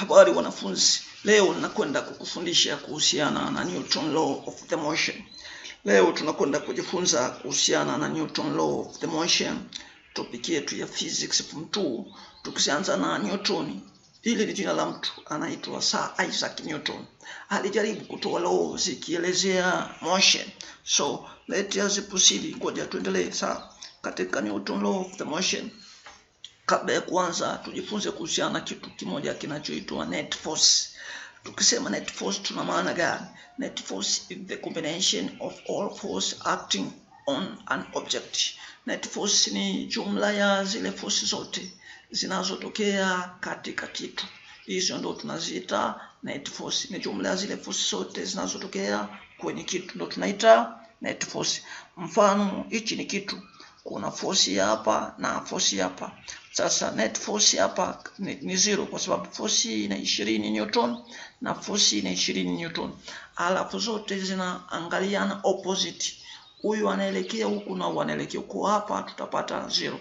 Habari wanafunzi, leo nakwenda kukufundisha kuhusiana na Newton Law of the Motion. Leo tunakwenda kujifunza kuhusiana na Newton Law of the Motion, topic yetu ya physics form 2. Tukianza na Newton, hili ni jina la mtu anaitwa Sir Isaac Newton. Alijaribu kutoa law zikielezea motion. So let us proceed. Ngoja tuendelee sasa katika Newton Law of the Motion. Kabla ya kuanza tujifunze kuhusiana na kitu kimoja kinachoitwa net force. Tukisema net force tuna maana gani? Net force is the combination of all force acting on an object. Net force ni jumla ya zile force zote zinazotokea katika kitu. Hizo ndo tunaziita net force. Ni jumla ya zile force zote zinazotokea kwenye kitu ndo tunaita net force. Mfano hichi ni kitu, kuna force hapa na force hapa. Sasa net force hapa ni zero kwa sababu force ina 20 Newton na force ina 20 Newton. Alafu zote zinaangaliana opposite. Huyu anaelekea huku na huyu anaelekea huku, hapa tutapata zero.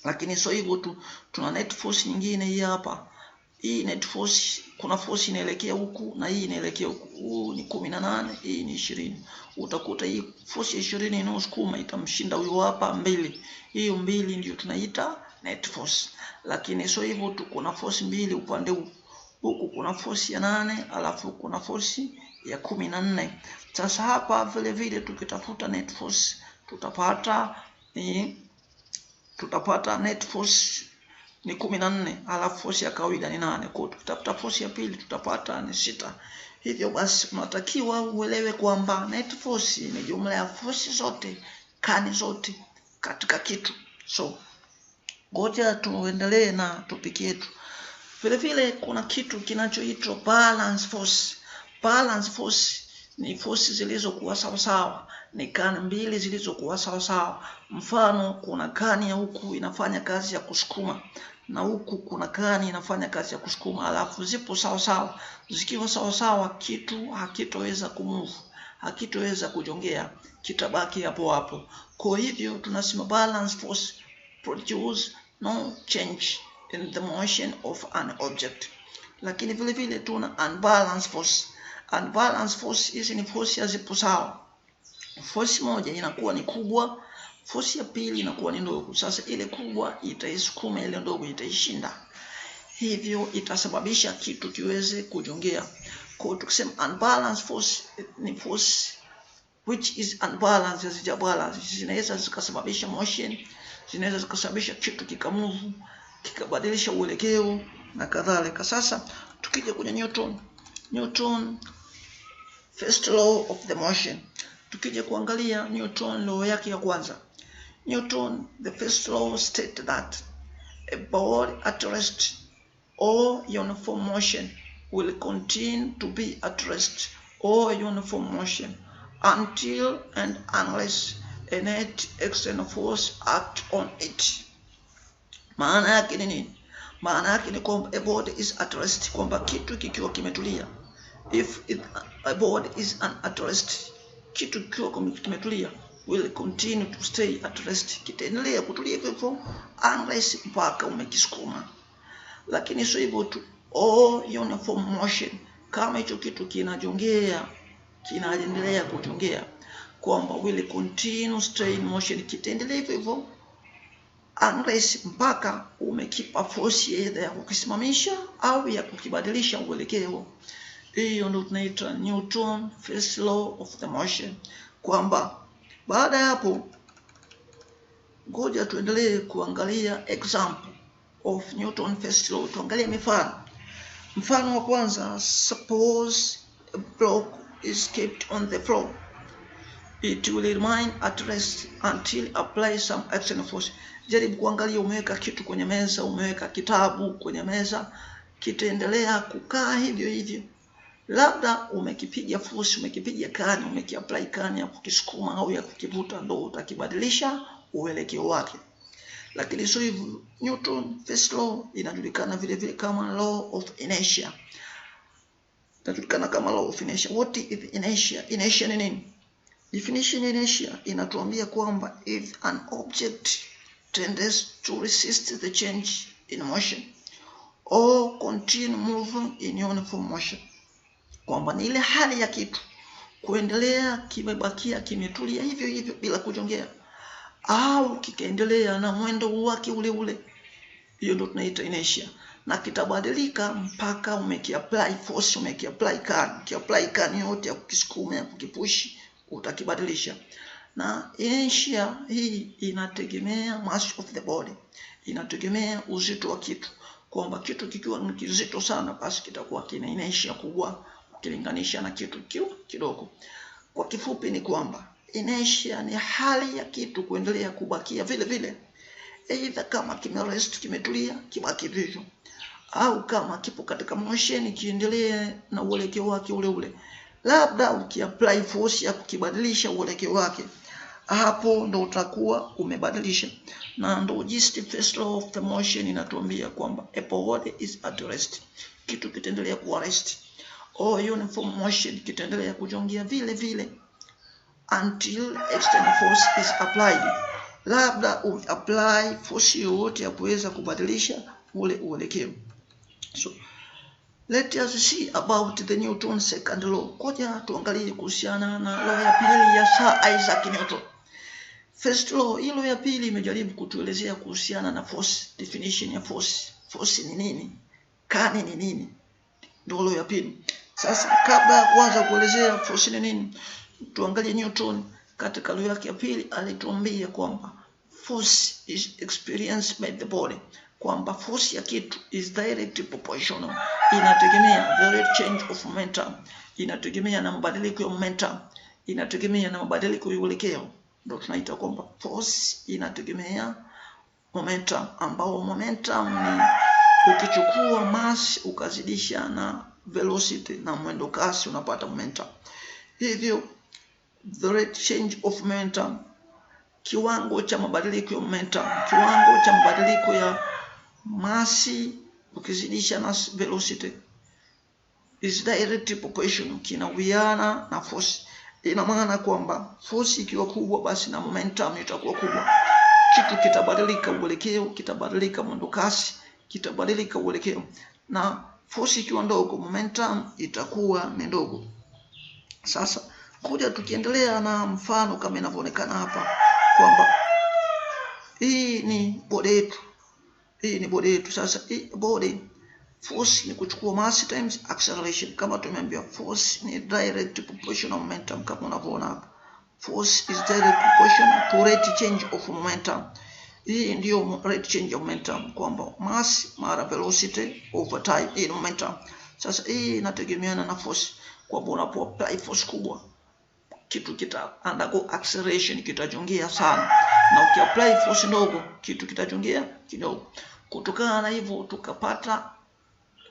Lakini sio hivyo tu, tuna net force nyingine hii hapa. Hii net force, kuna force inaelekea huku na hii inaelekea huku. Huu ni 18, hii ni 20. Utakuta hii force ya 20 inayosukuma itamshinda huyu hapa 2. Hiyo 2 ndio tunaita net force. Lakini sio hivyo tu, kuna force 2 upande huu. Huku kuna force ya 8, alafu kuna force ya 14. Sasa hapa vile vile tukitafuta net force tutapata net force ni 14, alafu force ya kawaida ni 8. Kwa hiyo tukitafuta force ya pili tutapata ni 6. Hivyo basi unatakiwa uelewe kwamba net force ni jumla ya force zote, kani zote katika kitu. So ngoja tuendelee na topic yetu. Vile vile kuna kitu kinachoitwa balance force. Balance force ni force zilizokuwa sawa sawa, ni kani mbili zilizokuwa sawa sawa. Mfano kuna kani ya huku inafanya kazi ya kusukuma na huku kuna kani inafanya kazi ya kusukuma, alafu zipo sawa sawa. Zikiwa sawa sawa, kitu hakitoweza kumove, hakitoweza kujongea, kitabaki hapo hapo. Kwa hivyo tunasema balance force produce no change in the motion of an object. Lakini vile vile tuna unbalanced force. Unbalanced force hizi ni force hazipo sawa. Force moja inakuwa ni kubwa, force ya pili inakuwa ni ndogo. Sasa ile kubwa itaisukuma, ile ndogo itaishinda. Hivyo itasababisha kitu kiweze kujongea. Kwa hiyo tukisema unbalanced force ni force which is unbalanced, hazijabalance. Zinaweza zikasababisha motion, zinaweza zikasababisha kitu kikamove, kikabadilisha uelekeo na kadhalika. Sasa tukija kwenye Newton first law of the motion. Tukija kuangalia Newton law yake ya kwanza. Newton the first law stated that a body at rest or uniform motion will continue to be at rest or uniform motion until and unless a net external force act on it. Maana yake ni nini? Maana yake ni kwamba a body is at rest, kwamba kitu kikiwa kimetulia. If a body is at rest, kitu kikiwa kimetulia will continue to stay at rest, kitaendelea kutulia hivyo unless mpaka umekisukuma. Lakini sio hivyo tu, all uniform motion, kama hicho kitu kinajongea, kinaendelea kujongea, kwamba will continue stay in motion, kitaendelea hivyo unless mpaka umekipa force either ya kukisimamisha au ya kukibadilisha uelekeo. Hiyo ndio tunaita Newton first law of the motion. Kwamba baada ya hapo, ngoja tuendelee kuangalia example of Newton first law. Tuangalie mifano. Mfano wa kwanza, suppose a block is kept on the floor. It will remain at rest until apply some external force. Jaribu kuangalia, umeweka kitu kwenye meza, umeweka kitabu kwenye meza, kitaendelea kukaa hivyo hivyo. Labda umekipiga force, umekipiga kani, umekiapply kani ya kukisukuma au ya kukivuta, ndo utakibadilisha uelekeo wake. Lakini sio hivyo. Newton first law inajulikana vile vile kama law of inertia. Inajulikana kama law of inertia. What is inertia? Inertia ni nini? Definition ya inertia inatuambia kwamba if an object tends to resist the change in motion or continue moving in uniform motion, kwamba ni ile hali ya kitu kuendelea kimebakia kimetulia hivyo hivyo bila kujongea, au kikaendelea na mwendo wake ule ule. Hiyo ndio tunaita inertia, na kitabadilika mpaka umekiapply force, umekiapply can yote ya kukisukuma ya kukipushi utakibadilisha. Na inertia hii inategemea mass of the body, inategemea uzito wa kitu, kwamba kitu kikiwa ni kizito sana basi kitakuwa kina inertia kubwa ukilinganisha na kitu kidogo. Kwa kifupi ni kwamba inertia ni hali ya kitu kuendelea kubakia vile vile, either kama kimerest kimetulia kibaki vivyo, au kama kipo katika motion kiendelee na uelekeo wake ule ule. Labda ukiapply force ya kukibadilisha uelekeo wake, hapo ndo utakuwa umebadilisha. Na ndo just first law of the motion inatuambia kwamba a body is at rest, kitu kitaendelea kuwa rest, or uniform motion kitaendelea kujongea vile vile until external force is applied. Labda apply force yoyote ya kuweza kubadilisha ule uelekeo. So let us see about the Newton's second law. Koja tuangalie kuhusiana na law ya pili ya Sir Isaac Newton. First law, hilo ya pili imejaribu kutuelezea kuhusiana na force, definition ya force. Force ni nini? Kani ni nini? Ndio law ya pili. Sasa kabla ya kuanza kuelezea force ni nini, tuangalie Newton katika law yake ya pili alituambia kwamba force is experienced by the body, kwamba force ya kitu is directly proportional, inategemea the rate change of momentum, inategemea na mabadiliko ya momentum, inategemea na mabadiliko ya uelekeo. Ndio tunaita kwamba force inategemea momentum, ambao momentum ni ukichukua mass ukazidisha na velocity na mwendo kasi unapata momentum. Hivyo the rate change of momentum, kiwango cha mabadiliko ya momentum, kiwango cha mabadiliko ya masi ukizidisha na velocity is directly proportional, kinawiana na force. Ina maana kwamba force ikiwa kubwa basi na momentum itakuwa kubwa. Kitu kitabadilika uelekeo, kitabadilika mwendo kasi, kitabadilika uelekeo. Na force ikiwa ndogo, momentum itakuwa ni ndogo. Sasa kuja tukiendelea na mfano kama inavyoonekana hapa kwamba hii ni body yetu. Hii ni body yetu. Sasa hii body force ni kuchukua mass times acceleration. Kama tumeambiwa force ni direct proportional momentum, kama unavyoona hapa. Force is direct proportional to rate change of momentum. Hii ndio rate change of momentum, kwamba mass mara velocity over time in momentum. Sasa hii inategemeana na force, kwamba unapo apply force kubwa kitu kita undergo acceleration, kitajongea sana, na ukiapply force ndogo kitu kitajongea kidogo. Kutokana na hivyo tukapata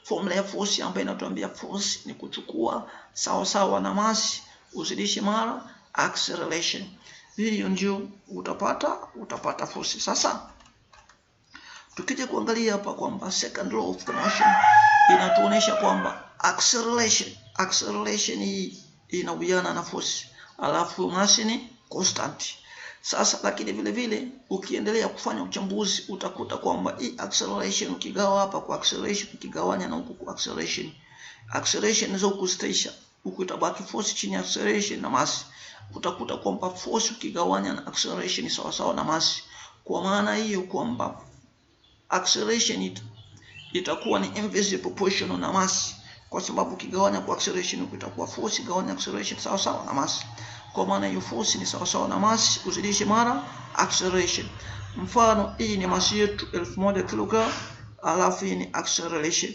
formula ya force ambayo inatuambia force ni kuchukua sawa sawa na mass uzidishe mara acceleration. Hiyo ndio utapata force. Sasa tukija kuangalia hapa kwamba second law of the motion inatuonesha kwamba acceleration hii inawiana na force, alafu mass ni constant. Sasa lakini vile vile ukiendelea kufanya uchambuzi utakuta kwamba hii acceleration ukigawa hapa kwa acceleration, ukigawanya na huku kwa acceleration hizo kustation, huku itabaki force chini ya acceleration na mass. Utakuta kwamba force ukigawanya na acceleration ni sawa sawa na mass. Kwa maana hiyo kwamba acceleration itakuwa ni inversely proportional na mass, kwa sababu ukigawanya kwa acceleration huku itakuwa force gawanya acceleration sawa sawa na mass. Kwa maana hiyo force ni sawa sawa na mass uzidishe mara acceleration. Mfano hii ni mass yetu 1000 kg, alafu hii ni acceleration.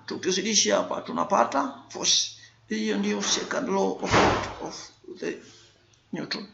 Tukizidisha hapa tunapata force. Hiyo ndio second law of the Newton.